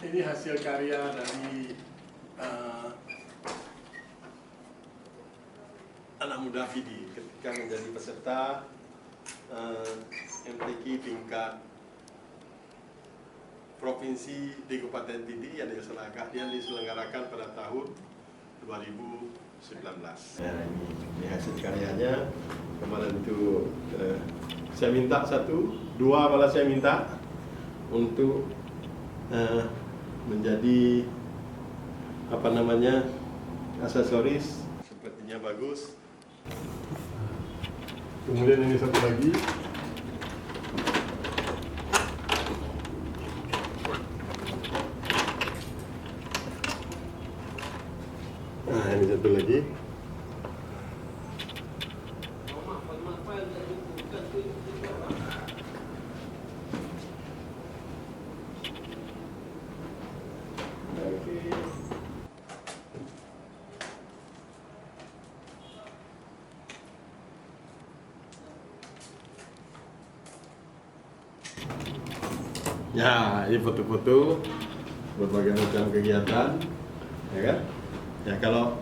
Ini hasil karya dari anak muda Fidi ketika menjadi peserta MTQ tingkat provinsi di Kabupaten Pidi yang diselenggarakan pada tahun 2019. Ya, ini hasil karyanya. Kemarin itu saya minta dua malah saya minta untuk menjadi aksesoris. Sepertinya bagus. Kemudian ini satu lagi. Nah, ini satu lagi. Ya, ini foto-foto berbagai macam kegiatan, ya kan? Ya, kalau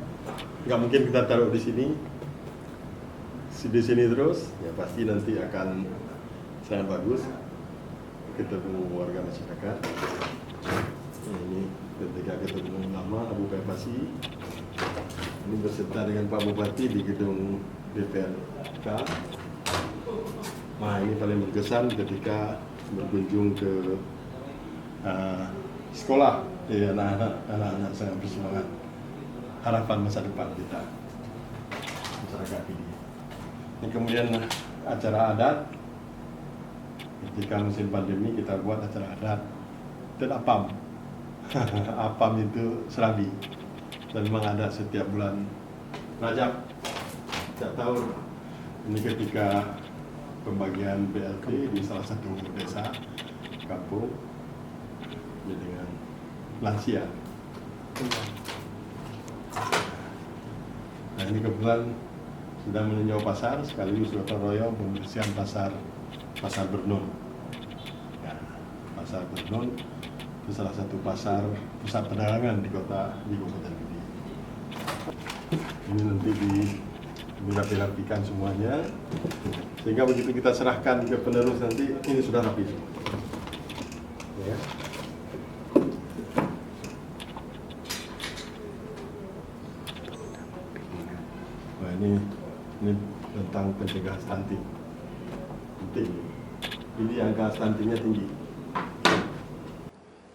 nggak mungkin kita taruh di sini terus, ya pasti nanti akan sangat bagus ketemu warga masyarakat. Nah, ini ketika ketemu lama Abu Pasi, ini berserta dengan Pak Bupati di gedung DPRK. Nah, ini paling berkesan ketika berkunjung ke sekolah, ya, anak-anak sangat bersemangat. Harapan masa depan kita masyarakat ini. Ini kemudian acara adat. Ketika musim pandemi kita buat acara adat dan apam. Apam itu serabi dan memang ada setiap bulan Rajab setiap tahun. Ini ketika pembagian BLT di salah satu desa kampung dengan lansia. Nah, ini kebetulan sudah meninjau pasar sekaligus gotong royong pembersihan pasar Bernun. Ya, pasar Bernun itu salah satu pasar pusat perdagangan di Kabupaten Pidi. Ini nanti dirapi-rapikan semuanya, sehingga begitu kita serahkan ke penerus nanti ini sudah rapi. Ya. Nah, ini tentang pencegahan stunting. Penting. Ini angka stuntingnya tinggi.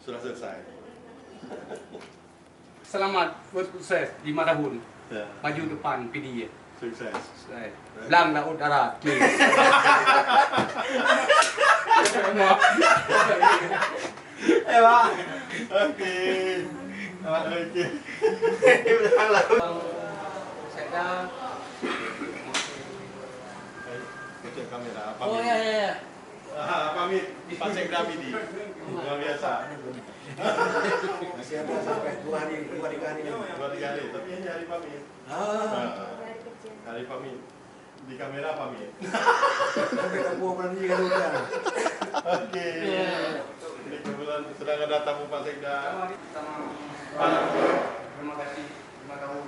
Sudah selesai. Selamat sukses 5 tahun. Ya. Maju depan PD. Sukses. Belang laut darat. Pak. Oke. Oke. Belang laut. Saya Cek kamera. Oh ya. Pamit Pak Sekda Pidi. Luar biasa. Masih ada sampai 2 hari. 2 hari, tapi ini hari pamit. Hari pamit. Di kamera pamit. Sampai kamu berani kan udah. Oke. Ini kebetulan sedang ada tamu Pak Sekda. Terima kasih. Terima kasih.